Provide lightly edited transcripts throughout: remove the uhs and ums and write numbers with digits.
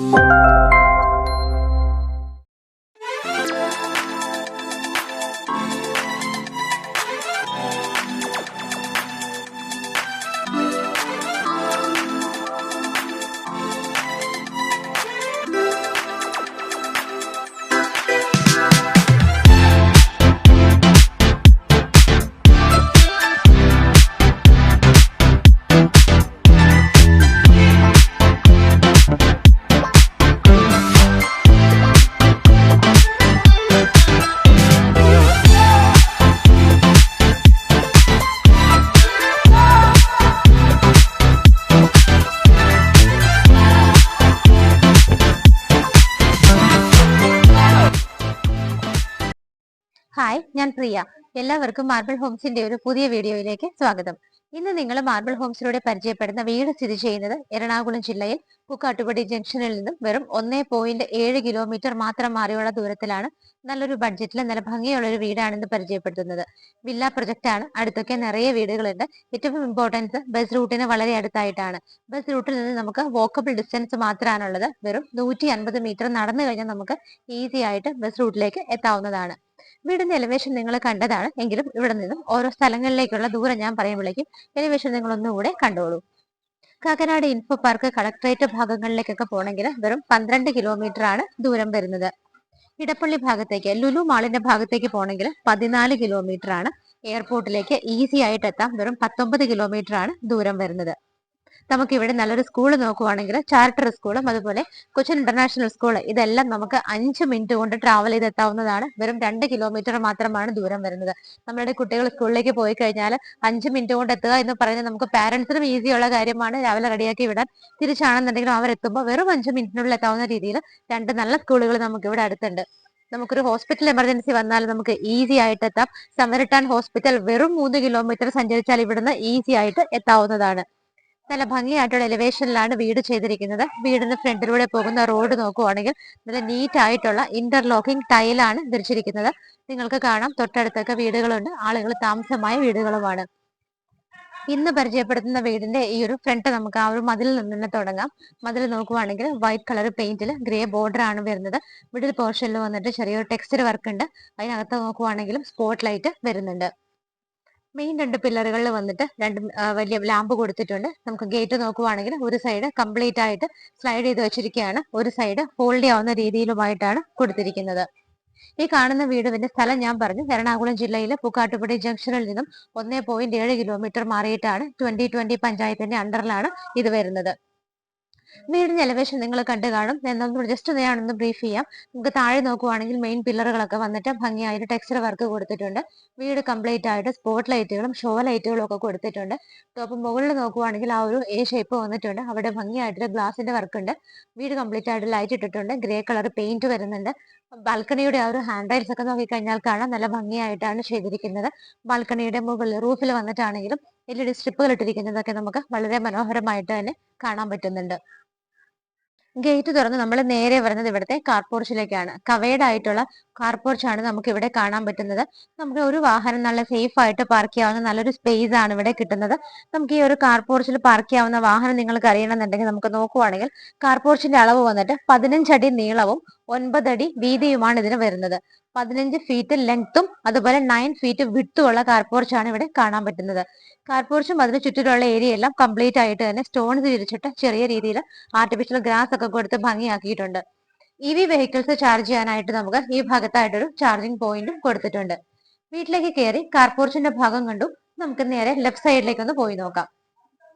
Hi, ഞാൻ പ്രിയ. എല്ലാവർക്കും marble ഹോംസിന്റെ ഒരു പുതിയ വീഡിയോയിലേക്ക് സ്വാഗതം. ഇന്ന് നിങ്ങൾ മാർബിൾ ഹോംസിലൂടെ പരിചയപ്പെടുന്ന വീട് സ്ഥിതി ചെയ്യുന്നത് എറണാകുളം ജില്ലയിൽ പൂക്കാട്ടുപടി ജംഗ്ഷനിൽ നിന്നും വെറും 1.7 കിലോമീറ്റർ മാത്രം മാറിയുള്ള ദൂരത്തിലാണ്. നല്ലൊരു ബഡ്ജറ്റിൽ നല്ല ഭംഗിയുള്ള ഒരു വീടാണെന്ന് പരിചയപ്പെടുത്തുന്നത്. വില്ല പ്രൊജക്ട് ആണ്. അടുത്തൊക്കെ നിറയെ വീടുകളുണ്ട്. ഏറ്റവും ഇമ്പോർട്ടൻസ് ബസ് റൂട്ടിന് വളരെ അടുത്തായിട്ടാണ്. ബസ് റൂട്ടിൽ നിന്ന് നമുക്ക് വോക്കബിൾ ഡിസ്റ്റൻസ് മാത്രമാണുള്ളത്. വെറും 150 മീറ്റർ നടന്നു കഴിഞ്ഞാൽ നമുക്ക് ഈസി ആയിട്ട് ബസ് റൂട്ടിലേക്ക് എത്താവുന്നതാണ്. വീടിന്റെ എലിവേഷൻ നിങ്ങൾ കണ്ടതാണ്. എങ്കിലും ഇവിടെ നിന്നും ഓരോ സ്ഥലങ്ങളിലേക്കുള്ള ദൂരം ഞാൻ പറയുമ്പോഴേക്കും എലിവേഷൻ നിങ്ങൾ ഒന്നുകൂടെ കണ്ടോളൂ. കാക്കനാട് ഇൻഫോ പാർക്ക് കളക്ടറേറ്റ് ഭാഗങ്ങളിലേക്കൊക്കെ പോകണമെങ്കിൽ വെറും 12 കിലോമീറ്റർ ആണ് ദൂരം വരുന്നത്. ഇടപ്പള്ളി ഭാഗത്തേക്ക് ലുലു മാളിന്റെ ഭാഗത്തേക്ക് പോകണമെങ്കിൽ 14 കിലോമീറ്റർ ആണ്. എയർപോർട്ടിലേക്ക് ഈസി ആയിട്ട് എത്താം. വെറും 19 കിലോമീറ്റർ ആണ് ദൂരം വരുന്നത്. നമുക്ക് ഇവിടെ നല്ലൊരു സ്കൂൾ നോക്കുവാണെങ്കിൽ ചാരിറ്റർ സ്കൂളും അതുപോലെ കൊച്ചിൻ ഇന്റർനാഷണൽ സ്കൂൾ ഇതെല്ലാം നമുക്ക് 5 മിനിറ്റ് കൊണ്ട് ട്രാവൽ ചെയ്തെത്താവുന്നതാണ്. വെറും 2 കിലോമീറ്റർ മാത്രമാണ് ദൂരം വരുന്നത്. നമ്മുടെ കുട്ടികൾ സ്കൂളിലേക്ക് പോയി കഴിഞ്ഞാൽ 5 മിനിറ്റ് കൊണ്ട് എത്തുക എന്ന് പറയുന്നത് നമുക്ക് പാരന്റ്സിനും ഈസിയുള്ള കാര്യമാണ്. രാവിലെ റെഡിയാക്കി വിടാൻ. തിരിച്ചാണെന്നുണ്ടെങ്കിലും അവരെത്തുമ്പോൾ വെറും 5 മിനിറ്റിനുള്ളിൽ എത്താവുന്ന രീതിയിൽ 2 നല്ല സ്കൂളുകൾ നമുക്ക് ഇവിടെ അടുത്തുണ്ട്. നമുക്കൊരു ഹോസ്പിറ്റൽ എമർജൻസി വന്നാൽ നമുക്ക് ഈസി ആയിട്ട് എത്താം. സമരട്ടാൻ ഹോസ്പിറ്റൽ വെറും 3 കിലോമീറ്റർ സഞ്ചരിച്ചാൽ ഇവിടുന്ന് ഈസി ആയിട്ട് എത്താവുന്നതാണ്. നല്ല ഭംഗിയായിട്ടുള്ള എലിവേഷനിലാണ് വീട് ചെയ്തിരിക്കുന്നത്. വീടിന് ഫ്രണ്ടിലൂടെ പോകുന്ന റോഡ് നോക്കുവാണെങ്കിൽ നല്ല നീറ്റ് ആയിട്ടുള്ള ഇന്റർലോക്കിംഗ് ടൈലാണ് ധരിച്ചിരിക്കുന്നത്. നിങ്ങൾക്ക് കാണാം തൊട്ടടുത്തൊക്കെ വീടുകളുണ്ട്. ആളുകൾ താമസമായ വീടുകളുമാണ്. ഇന്ന് പരിചയപ്പെടുത്തുന്ന വീടിന്റെ ഈ ഒരു ഫ്രണ്ട് നമുക്ക് ആ ഒരു മതിലിൽ നിന്ന് തന്നെ തുടങ്ങാം. മതിൽ നോക്കുവാണെങ്കിൽ വൈറ്റ് കളർ പെയിന്റിൽ ഗ്രേ ബോർഡർ ആണ് വരുന്നത്. മിഡിൽ പോർഷനിൽ വന്നിട്ട് ചെറിയൊരു ടെക്സ്ചർ വർക്ക് ഉണ്ട്. അതിനകത്ത് നോക്കുവാണെങ്കിലും സ്പോട്ട് ലൈറ്റ് വരുന്നുണ്ട്. മെയിൻ 2 പില്ലറുകളിൽ വന്നിട്ട് 2 വലിയ ലാമ്പ് കൊടുത്തിട്ടുണ്ട്. നമുക്ക് ഗേറ്റ് നോക്കുവാണെങ്കിൽ ഒരു സൈഡ് കംപ്ലീറ്റ് ആയിട്ട് സ്ലൈഡ് ചെയ്ത് വെച്ചിരിക്കുകയാണ്. ഒരു സൈഡ് ഫോൾഡ് ചെയ്യാവുന്ന രീതിയിലുമായിട്ടാണ് കൊടുത്തിരിക്കുന്നത്. ഈ കാണുന്ന വീടിന്റെ സ്ഥലം ഞാൻ പറഞ്ഞു. എറണാകുളം ജില്ലയിലെ പൂക്കാട്ടുപടി ജംഗ്ഷനിൽ നിന്നും 1.7 കിലോമീറ്റർ മാറിയിട്ടാണ്. 2020 പഞ്ചായത്തിന്റെ അണ്ടറിലാണ് ഇത് വരുന്നത്. വീടിന്റെ എലിവേഷൻ നിങ്ങൾ കണ്ടു കാണും. ജസ്റ്റ് ഞാനൊന്ന് ബ്രീഫ് ചെയ്യാം. നമുക്ക് താഴെ നോക്കുവാണെങ്കിൽ മെയിൻ പില്ലറുകളൊക്കെ വന്നിട്ട് ഭംഗിയായിട്ട് ടെക്സ്ചർ വർക്ക് കൊടുത്തിട്ടുണ്ട്. വീട് കംപ്ലീറ്റ് ആയിട്ട് സ്പോട്ട് ലൈറ്റുകളും ഷോ ലൈറ്റുകളും ഒക്കെ കൊടുത്തിട്ടുണ്ട്. ടോപ്പ് മുകളിൽ നോക്കുവാണെങ്കിൽ ആ ഒരു എ ഷേപ്പ് വന്നിട്ടുണ്ട്. അവിടെ ഭംഗിയായിട്ട് ഗ്ലാസിന്റെ വർക്ക് ഉണ്ട്. വീട് കംപ്ലീറ്റ് ആയിട്ട് ലൈറ്റ് ഇട്ടിട്ടുണ്ട്. ഗ്രേ കളർ പെയിന്റ് വരുന്നുണ്ട്. ബാൽക്കണിയുടെ ആ ഒരു ഹാൻഡ് റൈൽസ് ഒക്കെ നോക്കിക്കഴിഞ്ഞാൽ കാണാൻ നല്ല ഭംഗിയായിട്ടാണ് ചെയ്തിരിക്കുന്നത്. ബാൽക്കണിയുടെ മുകളിൽ റൂഫിൽ വന്നിട്ടാണെങ്കിലും LED സ്ട്രിപ്പുകൾ ഇട്ടിരിക്കുന്നതൊക്കെ നമുക്ക് വളരെ മനോഹരമായിട്ട് തന്നെ കാണാൻ പറ്റുന്നുണ്ട്. ഗേറ്റ് തുറന്ന് നമ്മൾ നേരെ വരുന്നത് ഇവിടുത്തെ കാർപോർച്ചിലേക്കാണ്. കവേഡ് ആയിട്ടുള്ള കാർപോർച്ചാണ് നമുക്ക് ഇവിടെ കാണാൻ പറ്റുന്നത്. നമുക്ക് ഒരു വാഹനം നല്ല സേഫ് ആയിട്ട് പാർക്ക് ചെയ്യാവുന്ന നല്ലൊരു സ്പേസ് ആണ് ഇവിടെ കിട്ടുന്നത്. നമുക്ക് ഈ ഒരു കാർപോർച്ചിൽ പാർക്ക് ചെയ്യാവുന്ന വാഹനം നിങ്ങൾക്ക് അറിയണമെന്നുണ്ടെങ്കിൽ നമുക്ക് നോക്കുവാണെങ്കിൽ കാർപോർച്ചിന്റെ അളവ് വന്നിട്ട് 15 അടി നീളവും 9 അടി വീതിയുമാണ് ഇതിന് വരുന്നത്. 15 ഫീറ്റ് ലെങ്ത്തും അതുപോലെ 9 ഫീറ്റ് വിട്ടുമുള്ള കാർപോർച്ചാണ് ഇവിടെ കാണാൻ പറ്റുന്നത്. കാർപോർച്ചും അതിന് ചുറ്റിലുള്ള ഏരിയ എല്ലാം കംപ്ലീറ്റ് ആയിട്ട് തന്നെ സ്റ്റോൺസ് വിരിച്ചിട്ട് ചെറിയ രീതിയിൽ ആർട്ടിഫിഷ്യൽ ഗ്രാസ് ഒക്കെ കൊടുത്ത് ഭംഗിയാക്കിയിട്ടുണ്ട്. EV വെഹിക്കിൾസ് ചാർജ് ചെയ്യാനായിട്ട് നമുക്ക് ഈ ഭാഗത്തായിട്ടൊരു ചാർജിങ് പോയിന്റും കൊടുത്തിട്ടുണ്ട്. വീട്ടിലേക്ക് കയറി കാർപോർച്ചിന്റെ ഭാഗം കണ്ടു. നമുക്ക് നേരെ ലെഫ്റ്റ് സൈഡിലേക്ക് ഒന്ന് പോയി നോക്കാം.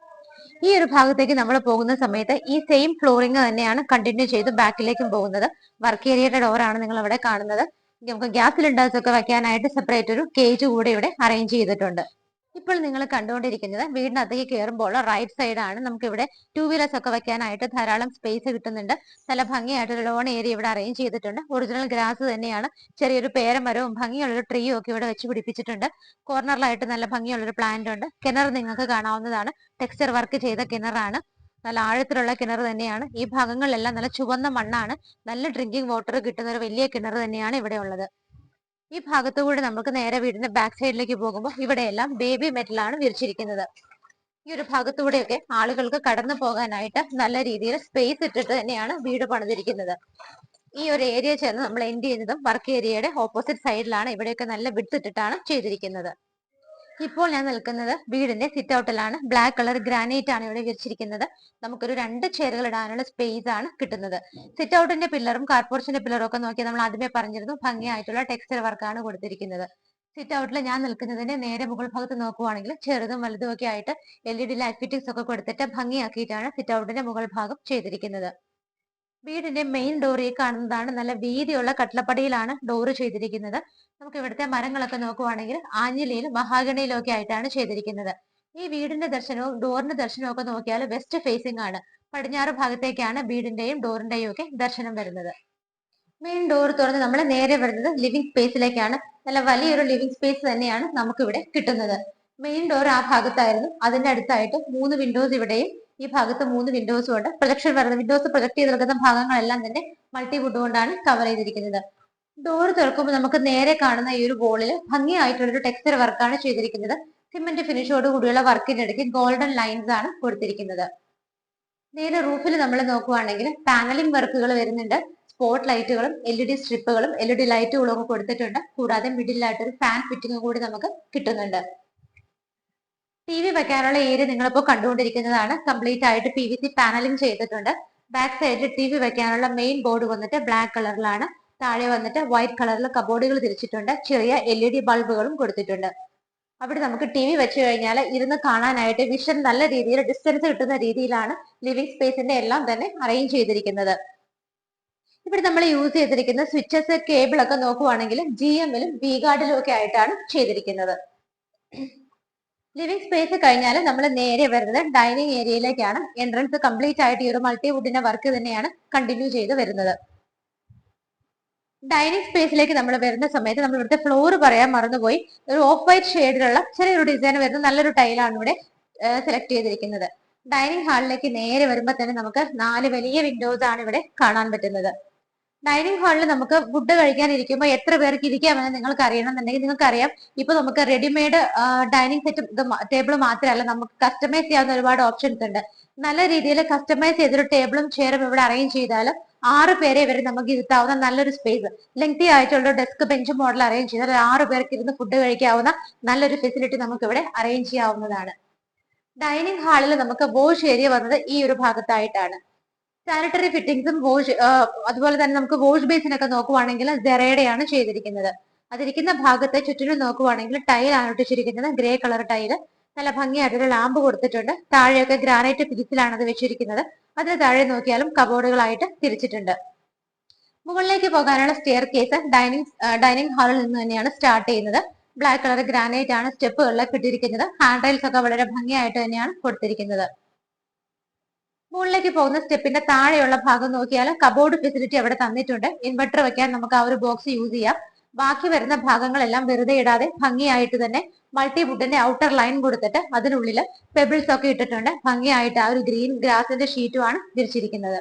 ഈ ഒരു ഭാഗത്തേക്ക് നമ്മൾ പോകുന്ന സമയത്ത് ഈ സെയിം ഫ്ലോറിംഗ് തന്നെയാണ് കണ്ടിന്യൂ ചെയ്ത് ബാക്കിലേക്കും പോകുന്നത്. വർക്ക് ഏരിയയുടെ ഡോറാണ് നിങ്ങൾ ഇവിടെ കാണുന്നത്. നമുക്ക് ഗ്യാസ് സിലിണ്ടേഴ്സ് ഒക്കെ വെക്കാനായിട്ട് സെപ്പറേറ്റ് ഒരു കേജ് കൂടെ ഇവിടെ അറേഞ്ച് ചെയ്തിട്ടുണ്ട്. ഇപ്പോൾ നിങ്ങൾ കണ്ടുകൊണ്ടിരിക്കുന്നത് വീടിനകത്തേക്ക് കയറുമ്പോൾ റൈറ്റ് സൈഡ് ആണ്. നമുക്ക് ഇവിടെ 2 വീലേഴ്സ് ഒക്കെ വെക്കാനായിട്ട് ധാരാളം സ്പേസ് കിട്ടുന്നുണ്ട്. നല്ല ഭംഗിയായിട്ട് ഒരു ലോൺ ഏരിയ ഇവിടെ അറേഞ്ച് ചെയ്തിട്ടുണ്ട്. ഒറിജിനൽ ഗ്രാസ് തന്നെയാണ്. ചെറിയൊരു പേരമരവും ഭംഗിയുള്ളൊരു ട്രീയും ഒക്കെ ഇവിടെ വെച്ച് പിടിപ്പിച്ചിട്ടുണ്ട്. കോർണറിലായിട്ട് നല്ല ഭംഗിയുള്ളൊരു പ്ലാന്റ് ഉണ്ട്. കിണർ നിങ്ങൾക്ക് കാണാവുന്നതാണ്. ടെക്സ്ചർ വർക്ക് ചെയ്ത കിണറാണ്. നല്ല ആഴത്തിലുള്ള കിണർ തന്നെയാണ്. ഈ ഭാഗങ്ങളിലെല്ലാം നല്ല ചുവന്ന മണ്ണാണ്. നല്ല ഡ്രിങ്കിങ് വാട്ടർ കിട്ടുന്ന ഒരു വലിയ കിണർ തന്നെയാണ് ഇവിടെ ഉള്ളത്. ഈ ഭാഗത്തുകൂടി നമുക്ക് നേരെ വീടിന്റെ ബാക്ക് സൈഡിലേക്ക് പോകുമ്പോൾ ഇവിടെയെല്ലാം ബേബി മെറ്റലാണ് വിരിച്ചിരിക്കുന്നത്. ഈ ഒരു ഭാഗത്തൂടെയൊക്കെ ആളുകൾക്ക് കടന്നു പോകാനായിട്ട് നല്ല രീതിയിൽ സ്പേസ് ഇട്ടിട്ട് തന്നെയാണ് വീട് പണിതിരിക്കുന്നത്. ഈ ഒരു ഏരിയ ചേർന്ന് നമ്മൾ എൻഡ് ചെയ്യുന്നതും വർക്ക് ഏരിയയുടെ ഓപ്പോസിറ്റ് സൈഡിലാണ്. ഇവിടെയൊക്കെ നല്ല വിഡ്ത് ഇട്ടിട്ടാണ് ചെയ്തിരിക്കുന്നത്. ഇപ്പോൾ ഞാൻ നിൽക്കുന്നത് വീടിന്റെ സിറ്റ് ഔട്ടിലാണ്. ബ്ലാക്ക് കളർ ഗ്രാനൈറ്റ് ആണ് ഇവിടെ വിരിച്ചിരിക്കുന്നത്. നമുക്കൊരു 2 ചെയറുകൾ ഇടാനുള്ള സ്പേസ് ആണ് കിട്ടുന്നത്. സിറ്റ് ഔട്ടിന്റെ പില്ലറും കാർപോർച്ചിന്റെ പില്ലറും ഒക്കെ നോക്കി നമ്മൾ ആദ്യമേ പറഞ്ഞിരുന്നു, ഭംഗിയായിട്ടുള്ള ടെക്സ്ചർ വർക്കാണ് കൊടുത്തിരിക്കുന്നത്. സിറ്റ് ഔട്ടിൽ ഞാൻ നിൽക്കുന്നതിന്റെ നേരെ മുകൾ ഭാഗത്ത് നോക്കുവാണെങ്കിൽ ചെറുതും വലുതും ഒക്കെ ആയിട്ട് LED ലൈറ്റ് ഫിറ്റിംഗ്സ് ഒക്കെ കൊടുത്തിട്ട് ഭംഗിയാക്കിയിട്ടാണ് സിറ്റ് ഔട്ടിന്റെ മുകൾ ഭാഗം ചെയ്തിരിക്കുന്നത്. വീടിന്റെ മെയിൻ ഡോർ ഈ കാണുന്നതാണ്. നല്ല വീതിയുള്ള കട്ടളപ്പടിയിലാണ് ഡോറ് ചെയ്തിരിക്കുന്നത്. നമുക്ക് ഇവിടുത്തെ മരങ്ങളൊക്കെ നോക്കുവാണെങ്കിൽ ആഞ്ഞിലിയിലും മഹാഗണിയിലും ഒക്കെ ആയിട്ടാണ് ചെയ്തിരിക്കുന്നത്. ഈ വീടിന്റെ ദർശനവും ഡോറിന്റെ ദർശനവും ഒക്കെ നോക്കിയാൽ വെസ്റ്റ് ഫേസിംഗ് ആണ്. പടിഞ്ഞാറ് ഭാഗത്തേക്കാണ് വീടിന്റെയും ഡോറിന്റെയും ഒക്കെ ദർശനം വരുന്നത്. മെയിൻ ഡോർ തുറന്ന് നമ്മൾ നേരെ വരുന്നത് ലിവിംഗ് സ്പേസിലേക്കാണ്. നല്ല വലിയൊരു ലിവിംഗ് സ്പേസ് തന്നെയാണ് നമുക്ക് ഇവിടെ കിട്ടുന്നത്. മെയിൻ ഡോർ ആ ഭാഗത്തായിരുന്നു. അതിന്റെ അടുത്തായിട്ട് 3 വിൻഡോസ് ഇവിടെയും ഈ ഭാഗത്ത് 3 വിൻഡോസും ഉണ്ട്. പ്രൊജക്ഷൻ വരുന്ന വിൻഡോസ് പ്രൊജക്ട് ചെയ്ത് നിൽക്കുന്ന ഭാഗങ്ങളെല്ലാം തന്നെ മൾട്ടിവുഡ് കൊണ്ടാണ് കവർ ചെയ്തിരിക്കുന്നത്. ഡോർ തുറക്കുമ്പോൾ നമുക്ക് നേരെ കാണുന്ന ഈ ഒരു വോളിൽ ഭംഗിയായിട്ടുള്ള ഒരു ടെക്സ്ചർ വർക്കാണ് ചെയ്തിരിക്കുന്നത്. സിമെന്റ് ഫിനിഷോട് കൂടിയുള്ള വർക്കിന്റെ ഇടയ്ക്ക് ഗോൾഡൻ ലൈൻസ് ആണ് കൊടുത്തിരിക്കുന്നത്. നേരെ റൂഫിൽ നമ്മൾ നോക്കുവാണെങ്കിൽ പാനലിംഗ് വർക്കുകൾ വരുന്നുണ്ട്. സ്പോട്ട് ലൈറ്റുകളും LED സ്ട്രിപ്പുകളും LED ലൈറ്റുകളും ഒക്കെ കൊടുത്തിട്ടുണ്ട്. കൂടാതെ മിഡിലായിട്ട് ഒരു ഫാൻ ഫിറ്റിംഗ് കൂടി നമുക്ക് കിട്ടുന്നുണ്ട്. TV വെക്കാനുള്ള ഏരിയ നിങ്ങളിപ്പോൾ കണ്ടുകൊണ്ടിരിക്കുന്നതാണ്. കംപ്ലീറ്റ് ആയിട്ട് PVC പാനലിംഗ് ചെയ്തിട്ടുണ്ട്. ബാക്ക് സൈഡിൽ TV വെക്കാനുള്ള മെയിൻ ബോർഡ് വന്നിട്ട് ബ്ലാക്ക് കളറിലാണ്. താഴെ വന്നിട്ട് വൈറ്റ് കളറിൽ കബോർഡുകൾ തിരിച്ചിട്ടുണ്ട്. ചെറിയ LED ബൾബുകളും കൊടുത്തിട്ടുണ്ട്. അവിടെ നമുക്ക് TV വെച്ച് കഴിഞ്ഞാൽ ഇരുന്ന് കാണാനായിട്ട് വിഷൻ നല്ല രീതിയിൽ ഡിസ്റ്റൻസ് കിട്ടുന്ന രീതിയിലാണ് ലിവിംഗ് സ്പേസിന്റെ എല്ലാം തന്നെ അറേഞ്ച് ചെയ്തിരിക്കുന്നത്. ഇവിടെ നമ്മൾ യൂസ് ചെയ്തിരിക്കുന്ന സ്വിച്ചസ് കേബിൾ ഒക്കെ നോക്കുവാണെങ്കിൽ GM-ലും V-ഗാർഡിലും ഒക്കെ ആയിട്ടാണ് ചെയ്തിരിക്കുന്നത്. ലിവിംഗ് സ്പേസ് കഴിഞ്ഞാൽ നമ്മൾ നേരെ വരുന്നത് ഡൈനിങ് ഏരിയയിലേക്കാണ്. എൻട്രൻസ് കംപ്ലീറ്റ് ആയിട്ട് ഈ ഒരു മൾട്ടിവുഡിന്റെ വർക്ക് തന്നെയാണ് കണ്ടിന്യൂ ചെയ്ത് വരുന്നത്. ഡൈനിങ് സ്പേസിലേക്ക് നമ്മൾ വരുന്ന സമയത്ത് നമ്മൾ ഇവിടുത്തെ ഫ്ലോർ പറയാൻ മറന്നുപോയി. ഒരു ഓഫ് വൈറ്റ് ഷെയ്ഡിലുള്ള ചെറിയൊരു ഡിസൈൻ വരുന്ന നല്ലൊരു ടൈലാണ് ഇവിടെ സെലക്ട് ചെയ്തിരിക്കുന്നത്. ഡൈനിങ് ഹാളിലേക്ക് നേരെ വരുമ്പോൾ തന്നെ നമുക്ക് 4 വലിയ വിൻഡോസ് ആണ് ഇവിടെ കാണാൻ പറ്റുന്നത്. ഡൈനിങ് ഹാളിൽ നമുക്ക് ഫുഡ് കഴിക്കാൻ ഇരിക്കുമ്പോൾ എത്ര പേർക്ക് ഇരിക്കാമെന്ന് നിങ്ങൾക്ക് അറിയണമെന്നുണ്ടെങ്കിൽ നിങ്ങൾക്കറിയാം, ഇപ്പൊ നമുക്ക് റെഡിമെയ്ഡ് ഡൈനിങ് സെറ്റ് ടേബിൾ മാത്രമല്ല, നമുക്ക് കസ്റ്റമൈസ് ചെയ്യാവുന്ന ഒരുപാട് ഓപ്ഷൻസ് ഉണ്ട്. നല്ല രീതിയിൽ കസ്റ്റമൈസ് ചെയ്തൊരു ടേബിളും ചെയറും ഇവിടെ അറേഞ്ച് ചെയ്താൽ 6 പേരെ വരെ നമുക്ക് ഇരുത്താവുന്ന നല്ലൊരു സ്പേസ്, ലെങ്തി ആയിട്ടുള്ള ഡെസ്ക് ബെഞ്ച് മോഡൽ അറേഞ്ച് ചെയ്താൽ 6 പേർക്ക് ഇരുന്ന് ഫുഡ് കഴിക്കാവുന്ന നല്ലൊരു ഫെസിലിറ്റി നമുക്ക് ഇവിടെ അറേഞ്ച് ചെയ്യാവുന്നതാണ്. ഡൈനിങ് ഹാളിൽ നമുക്ക് വാഷ് ഏരിയ വന്നത് ഈ ഒരു ഭാഗത്തായിട്ടാണ്. സാനിറ്ററി ഫിറ്റിംഗ്സും അതുപോലെ തന്നെ നമുക്ക് വാഷ് ബേസിനൊക്കെ നോക്കുവാണെങ്കിൽ ജെറയുടെയാണ് ചെയ്തിരിക്കുന്നത്. അതിരിക്കുന്ന ഭാഗത്തെ ചുറ്റിനും നോക്കുവാണെങ്കിൽ ടൈലാണ് ഒട്ടിച്ചിരിക്കുന്നത്. Grey colour tile. നല്ല ഭംഗിയായിട്ടൊരു ലാമ്പ് കൊടുത്തിട്ടുണ്ട്. താഴെയൊക്കെ ഗ്രാനൈറ്റ് ഫിനിഷിലാണ് അത് വെച്ചിരിക്കുന്നത്. അതിന് താഴെ നോക്കിയാലും കബോർഡുകളായിട്ട് തിരിച്ചിട്ടുണ്ട്. മുകളിലേക്ക് പോകാനുള്ള സ്റ്റെയർ കേസ് ഡൈനിങ് ഹാളിൽ നിന്ന് തന്നെയാണ് സ്റ്റാർട്ട് ചെയ്യുന്നത്. ബ്ലാക്ക് കളർ ഗ്രാനൈറ്റ് ആണ് സ്റ്റെപ്പുകളിലേക്ക് ഇട്ടിരിക്കുന്നത്. ഹാൻഡ് റെയിൽസ് ഒക്കെ വളരെ ഭംഗിയായിട്ട് തന്നെയാണ് കൊടുത്തിരിക്കുന്നത്. മുകളിലേക്ക് പോകുന്ന സ്റ്റെപ്പിന്റെ താഴെയുള്ള ഭാഗം നോക്കിയാൽ കബോർഡ് ഫെസിലിറ്റി അവിടെ തന്നിട്ടുണ്ട്. ഇൻവെർട്ടർ വെക്കാൻ നമുക്ക് ആ ഒരു ബോക്സ് യൂസ് ചെയ്യാം. ബാക്കി വരുന്ന ഭാഗങ്ങളെല്ലാം വെറുതെ ഇടാതെ ഭംഗിയായിട്ട് തന്നെ മൾട്ടിവുഡിന്റെ ഔട്ടർ ലൈൻ കൊടുത്തിട്ട് അതിനുള്ളിൽ പെബിൾസ് ഒക്കെ ഇട്ടിട്ടുണ്ട്. ഭംഗിയായിട്ട് ആ ഒരു ഗ്രീൻ ഗ്രാസിന്റെ ഷീറ്റുമാണ് വിരിച്ചിരിക്കുന്നത്.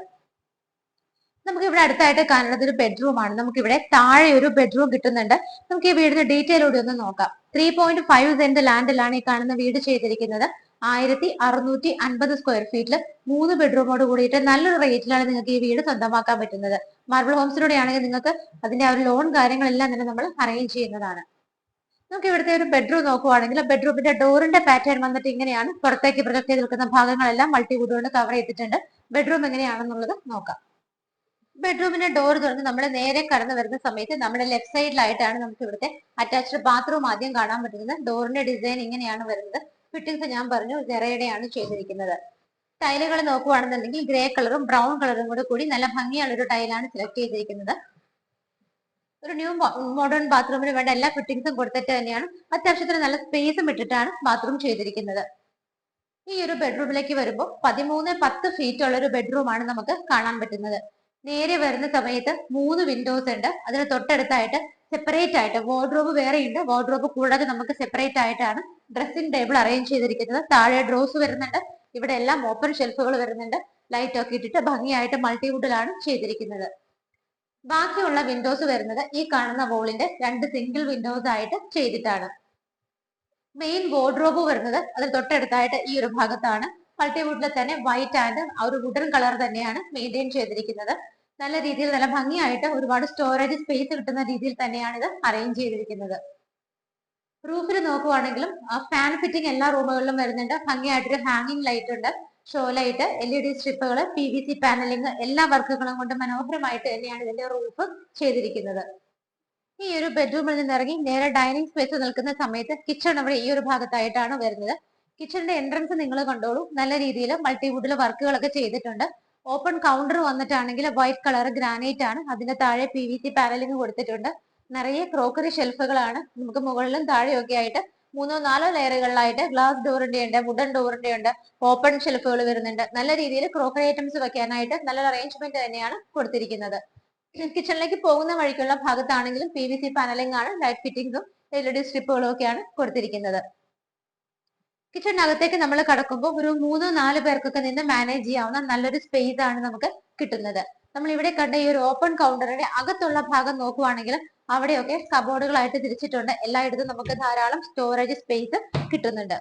നമുക്ക് ഇവിടെ അടുത്തായിട്ട് കാണുന്നത് ഒരു ബെഡ്റൂം ആണ്. നമുക്ക് ഇവിടെ താഴെ ഒരു ബെഡ്റൂം കിട്ടുന്നുണ്ട്. നമുക്ക് ഈ വീടിന്റെ ഡീറ്റെയിൽ കൂടി ഒന്ന് നോക്കാം. 3.5 സെന്റ് ലാൻഡിലാണ് ഈ കാണുന്ന വീട് ചെയ്തിരിക്കുന്നത്. 1650 സ്ക്വയർ ഫീറ്റിൽ 3 ബെഡ്റൂമോട് കൂടിയിട്ട് നല്ലൊരു റേറ്റിലാണ് നിങ്ങൾക്ക് ഈ വീട് സ്വന്തമാക്കാൻ പറ്റുന്നത്. മാർബിൾ ഹോംസിലൂടെ ആണെങ്കിൽ നിങ്ങൾക്ക് അതിന്റെ ആ ഒരു ലോൺ കാര്യങ്ങളെല്ലാം തന്നെ നമ്മൾ അറേഞ്ച് ചെയ്യുന്നതാണ്. നമുക്ക് ഇവിടുത്തെ ഒരു ബെഡ്റൂം നോക്കുവാണെങ്കിൽ ബെഡ്റൂമിന്റെ ഡോറിന്റെ പാറ്റേൺ വന്നിട്ട് ഇങ്ങനെയാണ്. പുറത്തേക്ക് പ്രൊജക്ട് ചെയ്ത് നിൽക്കുന്ന ഭാഗങ്ങളെല്ലാം മൾട്ടിവുഡ് കൊണ്ട് കവർ ചെയ്തിട്ടുണ്ട്. ബെഡ്റൂം എങ്ങനെയാണെന്നുള്ളത് നോക്കാം. ബെഡ്റൂമിന്റെ ഡോർ തുറന്ന് നമ്മൾ നേരെ കടന്നു വരുന്ന സമയത്ത് നമ്മുടെ ലെഫ്റ്റ് സൈഡിലായിട്ടാണ് നമുക്ക് ഇവിടുത്തെ അറ്റാച്ച്ഡ് ബാത്റൂം ആദ്യം കാണാൻ പറ്റുന്നത്. ഡോറിന്റെ ഡിസൈൻ ഇങ്ങനെയാണ് വരുന്നത്. ഫിറ്റിംഗ്സ് ഞാൻ പറഞ്ഞു ജെറയുടെയാണ് ചെയ്തിരിക്കുന്നത്. ടൈലുകൾ നോക്കുവാണെന്നുണ്ടെങ്കിൽ ഗ്രേ കളറും ബ്രൗൺ കളറും കൂടി നല്ല ഭംഗിയുള്ള ഒരു ടൈലാണ് സെലക്ട് ചെയ്തിരിക്കുന്നത്. ഒരു ന്യൂ മോഡേൺ ബാത്റൂമിന് വേണ്ട എല്ലാ ഫിറ്റിംഗ്സും കൊടുത്തിട്ട് തന്നെയാണ് അത്യാവശ്യത്തിന് നല്ല സ്പേസും ഇട്ടിട്ടാണ് ബാത്റൂം ചെയ്തിരിക്കുന്നത്. ഈ ഒരു ബെഡ്റൂമിലേക്ക് വരുമ്പോൾ 13-10 ഫീറ്റ് ഉള്ള ഒരു ബെഡ്റൂം ആണ് നമുക്ക് കാണാൻ പറ്റുന്നത്. നേരെ വരുന്ന സമയത്ത് 3 വിൻഡോസ് ഉണ്ട്. അതിന് തൊട്ടടുത്തായിട്ട് സെപ്പറേറ്റ് ആയിട്ട് വാർഡ്രോബ് വേറെയുണ്ട്. വാർഡ്രോബ് കൂടാതെ നമുക്ക് സെപ്പറേറ്റ് ആയിട്ടാണ് ഡ്രസ്സിംഗ് ടേബിൾ അറേഞ്ച് ചെയ്തിരിക്കുന്നത്. താഴെ ഡ്രോസ് വരുന്നുണ്ട്. ഇവിടെ എല്ലാം ഓപ്പൺ ഷെൽഫുകൾ വരുന്നുണ്ട്. ലൈറ്റ് ഒക്കെ ഇട്ടിട്ട് ഭംഗിയായിട്ട് മൾട്ടിവുഡിലാണ് ചെയ്തിരിക്കുന്നത്. ബാക്കിയുള്ള വിൻഡോസ് വരുന്നത് ഈ കാണുന്ന വോളിന്റെ 2 സിംഗിൾ വിൻഡോസ് ആയിട്ട് ചെയ്തിട്ടാണ്. മെയിൻ വാർഡ്രോബ് വരുന്നത് അതിന് തൊട്ടടുത്തായിട്ട് ഈ ഒരു ഭാഗത്താണ്. മൾട്ടിവുഡിൽ തന്നെ വൈറ്റ് ആൻഡ് ആ ഒരു വുഡൻ കളർ തന്നെയാണ് മെയിൻറ്റെയിൻ ചെയ്തിരിക്കുന്നത്. നല്ല രീതിയിൽ നല്ല ഭംഗിയായിട്ട് ഒരുപാട് സ്റ്റോറേജ് സ്പേസ് കിട്ടുന്ന രീതിയിൽ തന്നെയാണ് ഇത് അറേഞ്ച് ചെയ്തിരിക്കുന്നത്. റൂഫിൽ നോക്കുവാണെങ്കിലും ഫാൻ ഫിറ്റിംഗ് എല്ലാ റൂമുകളിലും വരുന്നുണ്ട്. ഭംഗിയായിട്ടൊരു ഹാങ്ങിങ് ലൈറ്റ് ഉണ്ട്, show light, LED സ്ട്രിപ്പുകൾ, PVC panelling, എല്ലാ വർക്കുകളും കൊണ്ട് മനോഹരമായിട്ട് തന്നെയാണ് ഇതിന്റെ റൂഫ് ചെയ്തിരിക്കുന്നത്. ഈ ഒരു ബെഡ്റൂമിൽ നിന്ന് ഇറങ്ങി നേരെ ഡൈനിങ് സ്പേസ് നിൽക്കുന്ന സമയത്ത് കിച്ചൺ അവിടെ ഈ ഒരു ഭാഗത്തായിട്ടാണ് വരുന്നത്. കിച്ചണിന്റെ എൻട്രൻസ് നിങ്ങൾ കണ്ടോളൂ. നല്ല രീതിയിൽ മൾട്ടിവുഡിൽ വർക്കുകളൊക്കെ ചെയ്തിട്ടുണ്ട്. ഓപ്പൺ കൗണ്ടർ വന്നിട്ടാണെങ്കിൽ വൈറ്റ് കളർ ഗ്രാനൈറ്റ് ആണ്. അതിന്റെ താഴെ PVC പാനലിംഗ് കൊടുത്തിട്ടുണ്ട്. നിറയെ ക്രോക്കറി ഷെൽഫുകളാണ്. നമുക്ക് മുകളിലും താഴെയൊക്കെ ആയിട്ട് 3-4 ലെയറുകളിലായിട്ട് ഗ്ലാസ് ഡോറിന്റെ ഉണ്ട്, വുഡൻ ഡോറിന്റെ ഉണ്ട്, ഓപ്പൺ ഷെൽഫുകൾ വരുന്നുണ്ട്. നല്ല രീതിയിൽ ക്രോക്കറി ഐറ്റംസ് വെക്കാനായിട്ട് നല്ലൊരു അറേഞ്ച്മെന്റ് തന്നെയാണ് കൊടുത്തിരിക്കുന്നത്. കിച്ചണിലേക്ക് പോകുന്ന വഴിക്കുള്ള ഭാഗത്താണെങ്കിലും PVC പാനലിംഗ് ആണ്, ലൈറ്റ് ഫിറ്റിംഗ്സും LED സ്ട്രിപ്പുകളും ഒക്കെയാണ് കൊടുത്തിരിക്കുന്നത്. കിച്ചണിനകത്തേക്ക് നമ്മൾ കടക്കുമ്പോൾ ഒരു 3-4 പേർക്കൊക്കെ നിന്ന് മാനേജ് ചെയ്യാവുന്ന നല്ലൊരു സ്പേസ് ആണ് നമുക്ക് കിട്ടുന്നത്. നമ്മൾ ഇവിടെ കണ്ട ഈ ഒരു ഓപ്പൺ കൗണ്ടറിന്റെ അകത്തുള്ള ഭാഗം നോക്കുവാണെങ്കിൽ അവിടെയൊക്കെ കബോർഡുകളായിട്ട് തിരിച്ചിട്ടുണ്ട്. എല്ലായിടത്തും നമുക്ക് ധാരാളം സ്റ്റോറേജ് സ്പേസ് കിട്ടുന്നുണ്ട്.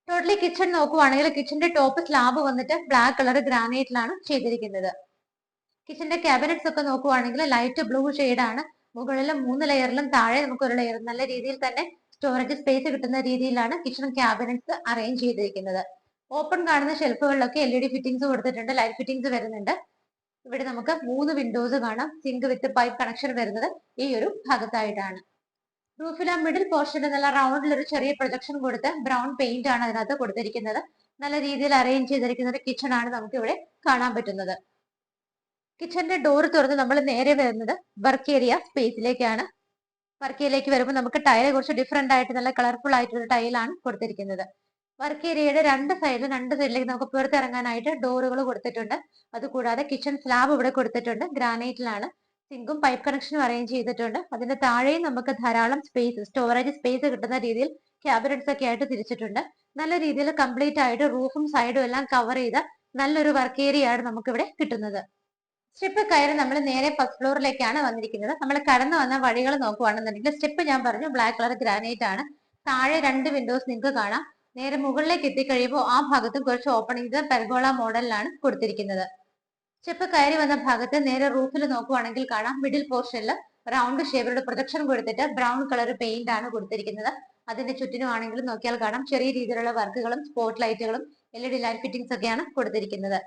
ടോട്ടലി കിച്ചൺ നോക്കുവാണെങ്കിൽ കിച്ചന്റെ ടോപ്പ് സ്ലാബ് വന്നിട്ട് ബ്ലാക്ക് കളർ ഗ്രാനൈറ്റിലാണ് ചെയ്തിരിക്കുന്നത്. കിച്ചന്റെ ക്യാബിനറ്റ്സ് ഒക്കെ നോക്കുവാണെങ്കിൽ ലൈറ്റ് ബ്ലൂ ആണ്. മുകളിലും 3 ലെയറിലും താഴെ നമുക്ക് ഒരു ലെയർ. നല്ല രീതിയിൽ തന്നെ സ്റ്റോറേജ് സ്പേസ് കിട്ടുന്ന രീതിയിലാണ് കിച്ചൺ ക്യാബിനറ്റ്സ് അറേഞ്ച് ചെയ്തിരിക്കുന്നത്. ഓപ്പൺ കാണുന്ന ഷെൽഫുകളിലൊക്കെ LED ഫിറ്റിംഗ്സ് കൊടുത്തിട്ടുണ്ട്, ലൈറ്റ് ഫിറ്റിംഗ്സ് വരുന്നുണ്ട്. ഇവിടെ നമുക്ക് 3 വിൻഡോസ് കാണാം. സിങ്ക് വിത്ത് പൈപ്പ് കണക്ഷൻ വരുന്നത് ഈ ഒരു ഭാഗത്തായിട്ടാണ്. റൂഫിലെ മിഡിൽ പോർഷനിൽ നല്ല റൗണ്ടിൽ ഒരു ചെറിയ പ്രൊജക്ഷൻ കൊടുത്ത് ബ്രൗൺ പെയിന്റ് ആണ് അതിനകത്ത് കൊടുത്തിരിക്കുന്നത്. നല്ല രീതിയിൽ അറേഞ്ച് ചെയ്തിരിക്കുന്ന ഒരു കിച്ചൺ ആണ് നമുക്ക് ഇവിടെ കാണാൻ പറ്റുന്നത്. കിച്ചന്റെ ഡോർ തുറന്ന് നമ്മൾ നേരെ വരുന്നത് വർക്ക് ഏരിയ സ്പേസിലേക്കാണ്. വർക്ക് ഏരിയയിലേക്ക് വരുമ്പോൾ നമുക്ക് ടൈല് കുറച്ച് ഡിഫറെന്റ് ആയിട്ട് നല്ല കളർഫുൾ ആയിട്ടുള്ള ടൈലാണ് കൊടുത്തിരിക്കുന്നത്. വർക്ക് ഏരിയയുടെ രണ്ട് സൈഡിലേക്ക് നമുക്ക് പുറത്തിറങ്ങാനായിട്ട് ഡോറുകൾ കൊടുത്തിട്ടുണ്ട്. അതുകൂടാതെ കിച്ചൺ സ്ലാബ് ഇവിടെ കൊടുത്തിട്ടുണ്ട്, ഗ്രാനൈറ്റിലാണ്. സിങ്കും പൈപ്പ് കണക്ഷനും അറേഞ്ച് ചെയ്തിട്ടുണ്ട്. അതിന്റെ താഴെയും നമുക്ക് ധാരാളം സ്പേസ്, സ്റ്റോറേജ് സ്പേസ് കിട്ടുന്ന രീതിയിൽ ക്യാബിനറ്റ്സ് ഒക്കെ ആയിട്ട് തിരിച്ചിട്ടുണ്ട്. നല്ല രീതിയിൽ കംപ്ലീറ്റ് ആയിട്ട് റൂഫും സൈഡും എല്ലാം കവർ ചെയ്ത നല്ലൊരു വർക്ക് ഏരിയ ആണ് നമുക്ക് ഇവിടെ കിട്ടുന്നത്. സ്റ്റെപ്പ് കയറി നമ്മൾ നേരെ ഫസ്റ്റ് ഫ്ലോറിലേക്കാണ് വന്നിരിക്കുന്നത്. നമ്മൾ കടന്നു വന്ന വഴികൾ നോക്കുവാണെന്നുണ്ടെങ്കിൽ സ്റ്റെപ്പ് ഞാൻ പറഞ്ഞു ബ്ലാക്ക് കളർ ഗ്രാനൈറ്റ് ആണ്. താഴെ 2 വിൻഡോസ് നിങ്ങൾക്ക് കാണാം. നേരെ മുകളിലേക്ക് എത്തിക്കഴിയുമ്പോൾ ആ ഭാഗത്തും കുറച്ച് ഓപ്പണിംഗ് പെർഗോള മോഡലിലാണ് കൊടുത്തിരിക്കുന്നത്. സ്റ്റെപ്പ് കയറി വന്ന ഭാഗത്ത് നേരെ റൂഫിൽ നോക്കുവാണെങ്കിൽ കാണാം മിഡിൽ പോർഷനിൽ റൗണ്ട് ഷേപ്പിലുള്ള പ്രൊജക്ഷൻ കൊടുത്തിട്ട് ബ്രൗൺ കളർ പെയിന്റ് ആണ് കൊടുത്തിരിക്കുന്നത്. അതിന്റെ ചുറ്റിനും ആണെങ്കിലും നോക്കിയാൽ കാണാം ചെറിയ രീതിയിലുള്ള വർക്കുകളും സ്പോട്ട് ലൈറ്റുകളും LED ലൈറ്റ് ഫിറ്റിംഗ്സ് ഒക്കെയാണ് കൊടുത്തിരിക്കുന്നത്.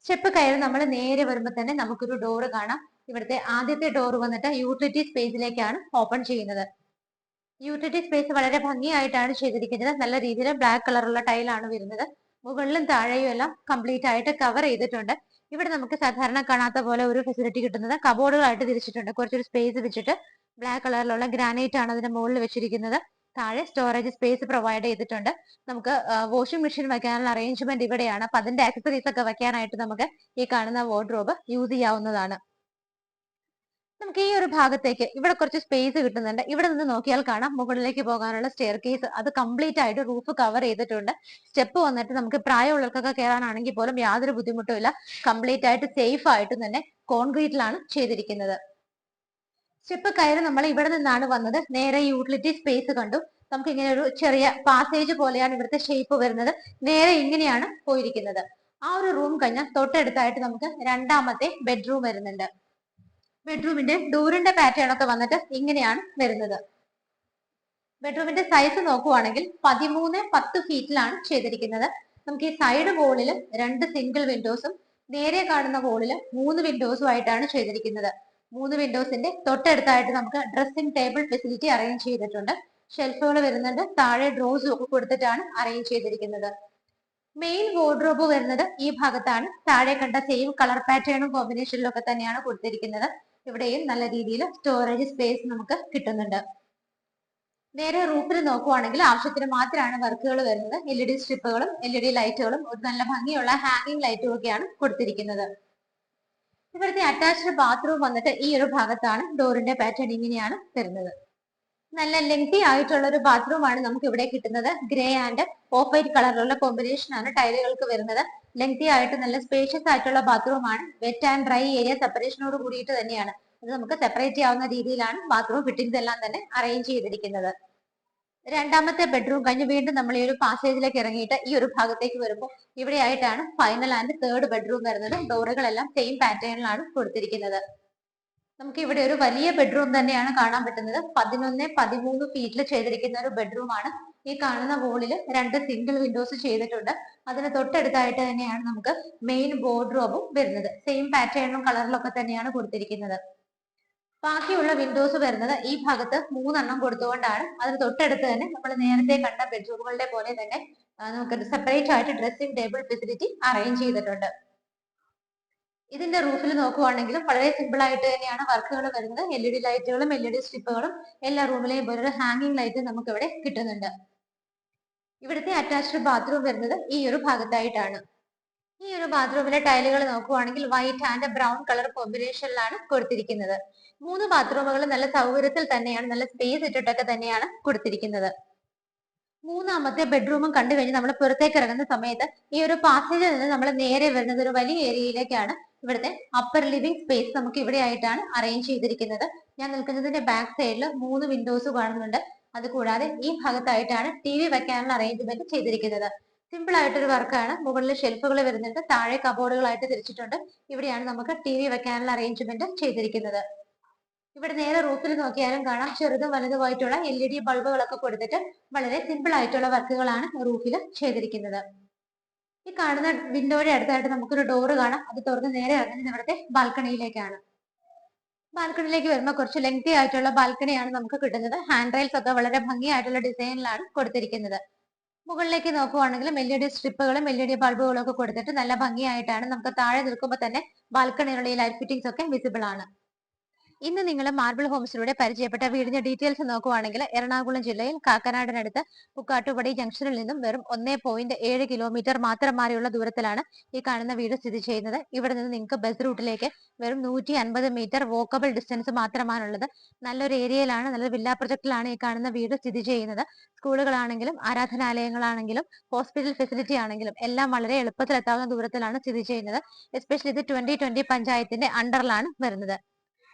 സ്റ്റെപ്പ് കയറി നമ്മൾ നേരെ വരുമ്പോൾ തന്നെ നമുക്കൊരു ഡോറ് കാണാം. ഇവിടുത്തെ ആദ്യത്തെ ഡോർ വന്നിട്ട് യൂട്ടിലിറ്റി സ്പേസിലേക്കാണ് ഓപ്പൺ ചെയ്യുന്നത്. യൂട്ടിലിറ്റി സ്പേസ് വളരെ ഭംഗിയായിട്ടാണ് ചെയ്തിരിക്കുന്നത്. നല്ല രീതിയിൽ ബ്ലാക്ക് കളറുള്ള ടൈലാണ് വരുന്നത്. മുകളിലും താഴെയും എല്ലാം കംപ്ലീറ്റ് ആയിട്ട് കവർ ചെയ്തിട്ടുണ്ട്. ഇവിടെ നമുക്ക് സാധാരണ കാണാത്ത പോലെ ഒരു ഫെസിലിറ്റി കിട്ടുന്നത് കബോർഡുകളായിട്ട് തിരിച്ചിട്ടുണ്ട്. കുറച്ചൊരു സ്പേസ് വെച്ചിട്ട് ബ്ലാക്ക് കളറിലുള്ള ഗ്രാനൈറ്റ് ആണ് അതിന്റെ മുകളിൽ വെച്ചിരിക്കുന്നത്. താഴെ സ്റ്റോറേജ് സ്പേസ് പ്രൊവൈഡ് ചെയ്തിട്ടുണ്ട്. നമുക്ക് വാഷിംഗ് മെഷീൻ വെക്കാനുള്ള അറേഞ്ച്മെന്റ് ഇവിടെയാണ്. അപ്പൊ അതിന്റെ ആക്സസറീസ് ഒക്കെ വെക്കാനായിട്ട് നമുക്ക് ഈ കാണുന്ന വാർഡ്രോബ് യൂസ് ചെയ്യാവുന്നതാണ്. നമുക്ക് ഈ ഒരു ഭാഗത്തേക്ക് ഇവിടെ കുറച്ച് സ്പേസ് കിട്ടുന്നുണ്ട്. ഇവിടെ നിന്ന് നോക്കിയാൽ കാണാം മുകളിലേക്ക് പോകാനുള്ള സ്റ്റെയർ കേസ്. അത് കംപ്ലീറ്റ് ആയിട്ട് റൂഫ് കവർ ചെയ്തിട്ടുണ്ട്. സ്റ്റെപ്പ് വന്നിട്ട് നമുക്ക് പ്രായമുള്ളവർക്കൊക്കെ കയറാനാണെങ്കിൽ പോലും യാതൊരു ബുദ്ധിമുട്ടും ഇല്ല. കംപ്ലീറ്റ് ആയിട്ട് സേഫ് ആയിട്ട് തന്നെ കോൺക്രീറ്റിലാണ് ചെയ്തിരിക്കുന്നത്. സ്റ്റെപ്പ് കയറി നമ്മൾ ഇവിടെ നിന്നാണ് വന്നത്. നേരെ യൂട്ടിലിറ്റി സ്പേസ് കണ്ടു. നമുക്ക് ഇങ്ങനെ ഒരു ചെറിയ പാസേജ് പോലെയാണ് ഇവിടുത്തെ ഷേപ്പ് വരുന്നത്. നേരെ ഇങ്ങനെയാണ് പോയിരിക്കുന്നത്. ആ ഒരു റൂം കഴിഞ്ഞാൽ തൊട്ടടുത്തായിട്ട് നമുക്ക് രണ്ടാമത്തെ ബെഡ്റൂം വരുന്നുണ്ട്. ബെഡ്റൂമിന്റെ ഡോറിന്റെ പാറ്റേൺ ഒക്കെ വന്നിട്ട് ഇങ്ങനെയാണ് വരുന്നത്. ബെഡ്റൂമിന്റെ സൈസ് നോക്കുവാണെങ്കിൽ 13-10 ഫീറ്റിലാണ് ചെയ്തിരിക്കുന്നത്. നമുക്ക് ഈ സൈഡ് വോളിൽ 2 സിംഗിൾ വിൻഡോസും നേരെ കാണുന്ന വോളിൽ 3 വിൻഡോസും ആയിട്ടാണ് ചെയ്തിരിക്കുന്നത്. 3 വിൻഡോസിന്റെ തൊട്ടടുത്തായിട്ട് നമുക്ക് ഡ്രസ്സിംഗ് ടേബിൾ ഫെസിലിറ്റി അറേഞ്ച് ചെയ്തിട്ടുണ്ട്. ഷെൽഫുകൾ വരുന്നുണ്ട്. താഴെ ഡ്രോസും ഒക്കെ കൊടുത്തിട്ടാണ് അറേഞ്ച് ചെയ്തിരിക്കുന്നത്. മെയിൻ വാർഡ്രോബ് വരുന്നത് ഈ ഭാഗത്താണ്. താഴെ കണ്ട സെയിം കളർ പാറ്റേണും കോമ്പിനേഷനിലും ഒക്കെ തന്നെയാണ് കൊടുത്തിരിക്കുന്നത്. ഇവിടെയും നല്ല രീതിയിൽ സ്റ്റോറേജ് സ്പേസ് നമുക്ക് കിട്ടുന്നുണ്ട്. നേരെ റൂഫിൽ നോക്കുവാണെങ്കിൽ ആവശ്യത്തിന് മാത്രമാണ് വർക്കുകൾ വരുന്നത്. LED സ്ട്രിപ്പുകളും LED ലൈറ്റുകളും നല്ല ഭംഗിയുള്ള ഹാങ്ങിങ് ലൈറ്റും ഒക്കെയാണ് കൊടുത്തിരിക്കുന്നത്. ഇവിടുത്തെ അറ്റാച്ച്ഡ് ബാത്റൂം വന്നിട്ട് ഈ ഒരു ഭാഗത്താണ്. ഡോറിന്റെ പാറ്റേൺ ഇങ്ങനെയാണ് വരുന്നത്. നല്ല ലെങ്തി ആയിട്ടുള്ള ഒരു ബാത്റൂം ആണ് നമുക്ക് ഇവിടെ കിട്ടുന്നത്. ഗ്രേ ആൻഡ് ഓഫ് വൈറ്റ് കളറിലുള്ള കോമ്പിനേഷൻ ആണ് ടൈലുകൾക്ക് വരുന്നത്. ലെങ്തി ആയിട്ട് നല്ല സ്പേഷ്യസ് ആയിട്ടുള്ള ബാത്റൂം ആണ്. വെറ്റ് ആൻഡ് ഡ്രൈ ഏരിയ സെപ്പറേഷനോട് കൂടിയിട്ട് തന്നെയാണ്. അത് നമുക്ക് സെപ്പറേറ്റ് ചെയ്യാവുന്ന രീതിയിലാണ് ബാത്റൂം ഫിറ്റിംഗ്സ് എല്ലാം തന്നെ അറേഞ്ച് ചെയ്തിരിക്കുന്നത്. രണ്ടാമത്തെ ബെഡ്റൂം കഴിഞ്ഞ് വീണ്ടും നമ്മൾ ഈ ഒരു പാസേജിലേക്ക് ഇറങ്ങിയിട്ട് ഈ ഒരു ഭാഗത്തേക്ക് വരുമ്പോൾ ഇവിടെയായിട്ടാണ് ഫൈനൽ ആൻഡ് തേർഡ് ബെഡ്റൂം വരുന്നത്. ഡോറുകളെല്ലാം സെയിം പാറ്റേണിലാണ് കൊടുത്തിരിക്കുന്നത്. നമുക്ക് ഇവിടെ ഒരു വലിയ ബെഡ്റൂം തന്നെയാണ് കാണാൻ പറ്റുന്നത്. 11-13 ഫീറ്റിൽ ചെയ്തിരിക്കുന്ന ഒരു ബെഡ്റൂം ആണ്. ഈ കാണുന്ന വോളിൽ 2 സിംഗിൾ വിൻഡോസ് ചെയ്തിട്ടുണ്ട്. അതിന് തൊട്ടടുത്തായിട്ട് തന്നെയാണ് നമുക്ക് മെയിൻ ബോർഡ്റൂമും വരുന്നത്. സെയിം പാറ്റേണിലും കളറിലൊക്കെ തന്നെയാണ് കൊടുത്തിരിക്കുന്നത്. ബാക്കിയുള്ള വിൻഡോസ് വരുന്നത് ഈ ഭാഗത്ത് 3 കൊടുത്തുകൊണ്ടാണ്. അതിന് തൊട്ടടുത്ത് തന്നെ നമ്മൾ നേരത്തെ കണ്ട ബെഡ്റൂമുകളുടെ പോലെ തന്നെ നമുക്ക് സെപ്പറേറ്റ് ആയിട്ട് ഡ്രസ്സിംഗ് ടേബിൾ ഫെസിലിറ്റി അറേഞ്ച് ചെയ്തിട്ടുണ്ട്. ഇതിന്റെ റൂഫിൽ നോക്കുവാണെങ്കിലും വളരെ സിമ്പിൾ ആയിട്ട് തന്നെയാണ് വർക്കുകൾ വരുന്നത്. LED ലൈറ്റുകളും LED സ്ട്രിപ്പുകളും എല്ലാ റൂമിലെയും പോലെ ഒരു ഹാങ്ങിങ് ലൈറ്റ് നമുക്ക് ഇവിടെ കിട്ടുന്നുണ്ട്. ഇവിടുത്തെ അറ്റാച്ച്ഡ് ബാത്റൂം വരുന്നത് ഈ ഒരു ഭാഗത്തായിട്ടാണ്. ഈ ഒരു ബാത്റൂമിലെ ടൈലുകൾ നോക്കുവാണെങ്കിൽ വൈറ്റ് ആൻഡ് ബ്രൗൺ കളർ കോമ്പിനേഷനിലാണ് കൊടുത്തിരിക്കുന്നത്. 3 ബാത്റൂമുകൾ നല്ല സൗകര്യത്തിൽ തന്നെയാണ്, നല്ല സ്പേസ് ഇട്ടിട്ടൊക്കെ തന്നെയാണ് കൊടുത്തിരിക്കുന്നത്. മൂന്നാമത്തെ ബെഡ്റൂമും കണ്ടു കഴിഞ്ഞ് നമ്മൾ പുറത്തേക്ക് ഇറങ്ങുന്ന സമയത്ത് ഈ ഒരു പാസേജിൽ നിന്ന് നമ്മൾ നേരെ വരുന്നത് ഒരു വലിയ ഏരിയയിലേക്കാണ്. ഇവിടുത്തെ അപ്പർ ലിവിംഗ് സ്പേസ് നമുക്ക് ഇവിടെ ആയിട്ടാണ് അറേഞ്ച് ചെയ്തിരിക്കുന്നത്. ഞാൻ നിൽക്കുന്നതിന്റെ ബാക്ക് സൈഡിൽ 3 വിൻഡോസ് കാണുന്നുണ്ട്. അതുകൂടാതെ ഈ ഭാഗത്തായിട്ടാണ് TV വെക്കാനുള്ള അറേഞ്ച്മെന്റ് ചെയ്തിരിക്കുന്നത്. സിമ്പിൾ ആയിട്ടൊരു വർക്കാണ്. മുകളിൽ ഷെൽഫുകൾ വരുന്നുണ്ട്, താഴെ കബോർഡുകളായിട്ട് തിരിച്ചിട്ടുണ്ട്. ഇവിടെയാണ് നമുക്ക് TV വെക്കാനുള്ള അറേഞ്ച്മെന്റ് ചെയ്തിരിക്കുന്നത്. ഇവിടെ നേരെ റൂഫിൽ നോക്കിയാലും കാണാം ചെറുതും വലുതുമായിട്ടുള്ള LED ബൾബുകളൊക്കെ കൊടുത്തിട്ട് വളരെ സിമ്പിൾ ആയിട്ടുള്ള വർക്കുകളാണ് റൂഫിൽ ചെയ്തിരിക്കുന്നത്. ഈ കാണുന്ന വിൻഡോയുടെ അടുത്തായിട്ട് നമുക്കൊരു ഡോറ് കാണാം. അത് തുറന്ന് നേരെ ഇറങ്ങുന്നത് ഇവിടുത്തെ ബാൽക്കണിയിലേക്കാണ്. ബാൽക്കണിയിലേക്ക് വരുമ്പോൾ കുറച്ച് ലെങ്തി ആയിട്ടുള്ള ബാൽക്കണിയാണ് നമുക്ക് കിട്ടുന്നത്. ഹാൻഡ് റെയിൽസ് ഒക്കെ വളരെ ഭംഗിയായിട്ടുള്ള ഡിസൈനിലാണ് കൊടുത്തിരിക്കുന്നത്. മുകളിലേക്ക് നോക്കുവാണെങ്കിലും LED സ്ട്രിപ്പുകളും LED ബൾബുകളും ഒക്കെ കൊടുത്തിട്ട് നല്ല ഭംഗിയായിട്ടാണ്. നമുക്ക് താഴെ നിൽക്കുമ്പോൾ തന്നെ ബാൽക്കണിയിലുള്ള ഈ ലൈറ്റ് ഫിറ്റിംഗ്സ് ഒക്കെ വിസിബിൾ ആണ്. ഇന്ന് നിങ്ങൾ മാർബിൾ ഹോംസിലൂടെ പരിചയപ്പെട്ട വീടിന്റെ ഡീറ്റെയിൽസ് നോക്കുവാണെങ്കിൽ എറണാകുളം ജില്ലയിൽ കാക്കനാടിനടുത്ത് പുക്കാട്ടുപടി ജംഗ്ഷനിൽ നിന്നും വെറും 1.7 കിലോമീറ്റർ മാത്രം മാറിയുള്ള ദൂരത്തിലാണ് ഈ കാണുന്ന വീട് സ്ഥിതി ചെയ്യുന്നത്. ഇവിടെ നിന്ന് നിങ്ങൾക്ക് ബസ് റൂട്ടിലേക്ക് വെറും 150 മീറ്റർ വോക്കബിൾ ഡിസ്റ്റൻസ് മാത്രമാണുള്ളത്. നല്ലൊരു ഏരിയയിലാണ്, നല്ലൊരു വില്ല പ്രൊജക്റ്റിലാണ് ഈ കാണുന്ന വീട് സ്ഥിതി ചെയ്യുന്നത്. സ്കൂളുകളാണെങ്കിലും ആരാധനാലയങ്ങളാണെങ്കിലും ഹോസ്പിറ്റൽ ഫെസിലിറ്റി ആണെങ്കിലും എല്ലാം വളരെ എളുപ്പത്തിൽ എത്താവുന്ന ദൂരത്തിലാണ് സ്ഥിതി ചെയ്യുന്നത്. എസ്പെഷ്യലി ഇത് 2020 പഞ്ചായത്തിന്റെ അണ്ടറിലാണ് വരുന്നത്.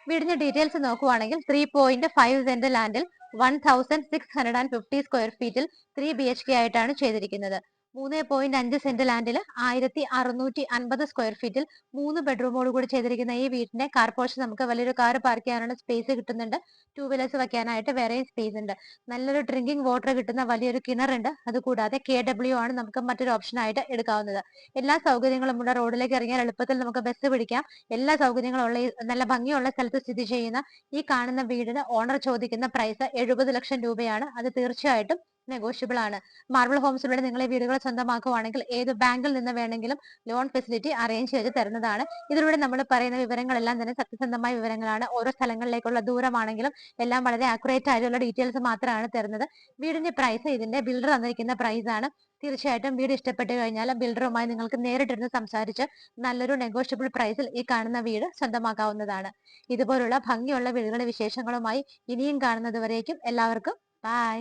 വീടിന്റെ ഡീറ്റെയിൽസ് നോക്കുവാണെങ്കിൽ 3.5 സെന്റ് ലാൻഡിൽ 1650 സ്ക്വയർ ഫീറ്റിൽ 3 BHK ആയിട്ടാണ് ചെയ്തിരിക്കുന്നത്. 3.5 സെന്റ് ലാൻഡിൽ 1650 സ്ക്വയർ ഫീറ്റിൽ 3 ബെഡ്റൂമോട് കൂടി ചെയ്തിരിക്കുന്ന ഈ വീടിന്റെ കാർ പോർഷൻ നമുക്ക് വലിയൊരു കാർ പാർക്ക് ചെയ്യാനുള്ള സ്പേസ് കിട്ടുന്നുണ്ട്. 2 വീലേഴ്സ് വെക്കാനായിട്ട് വേറെയും സ്പേസ് ഉണ്ട്. നല്ലൊരു ഡ്രിങ്കിങ് വാട്ടർ കിട്ടുന്ന വലിയൊരു കിണറുണ്ട്. അതുകൂടാതെ KW ആണ് നമുക്ക് മറ്റൊരു ഓപ്ഷൻ ആയിട്ട് എടുക്കാവുന്നത്. എല്ലാ സൗകര്യങ്ങളും ഉള്ള, റോഡിലേക്ക് ഇറങ്ങിയാൽ എളുപ്പത്തിൽ നമുക്ക് ബസ് പിടിക്കാം. എല്ലാ സൗകര്യങ്ങളും ഉള്ള നല്ല ഭംഗിയുള്ള സ്ഥലത്ത് സ്ഥിതി ചെയ്യുന്ന ഈ കാണുന്ന വീടിന് ഓണർ ചോദിക്കുന്ന പ്രൈസ് 70 ലക്ഷം രൂപയാണ്. അത് തീർച്ചയായിട്ടും നെഗോഷ്യബിൾ ആണ്. മാർബിൾ ഹോംസിലൂടെ നിങ്ങൾ ഈ വീടുകൾ സ്വന്തമാക്കുവാണെങ്കിൽ ഏത് ബാങ്കിൽ നിന്ന് വേണമെങ്കിലും ലോൺ ഫെസിലിറ്റി അറേഞ്ച് ചെയ്ത് തരുന്നതാണ്. ഇതിലൂടെ നമ്മൾ പറയുന്ന വിവരങ്ങളെല്ലാം തന്നെ സത്യസന്ധമായ വിവരങ്ങളാണ്. ഓരോ സ്ഥലങ്ങളിലേക്കുള്ള ദൂരമാണെങ്കിലും എല്ലാം വളരെ ആക്യുറേറ്റ് ആയിട്ടുള്ള ഡീറ്റെയിൽസ് മാത്രമാണ് തരുന്നത്. വീടിന്റെ പ്രൈസ് ഇതിന്റെ ബിൽഡർ തന്നിരിക്കുന്ന പ്രൈസ് ആണ്. തീർച്ചയായിട്ടും വീട് ഇഷ്ടപ്പെട്ടു കഴിഞ്ഞാൽ ബിൽഡറുമായി നിങ്ങൾക്ക് നേരിട്ടിരുന്ന് സംസാരിച്ച് നല്ലൊരു നെഗോഷ്യബിൾ പ്രൈസിൽ ഈ കാണുന്ന വീട് സ്വന്തമാക്കാവുന്നതാണ്. ഇതുപോലുള്ള ഭംഗിയുള്ള വീടുകളുടെ വിശേഷങ്ങളുമായി ഇനിയും കാണുന്നത് വരേക്കും എല്ലാവർക്കും ബൈ.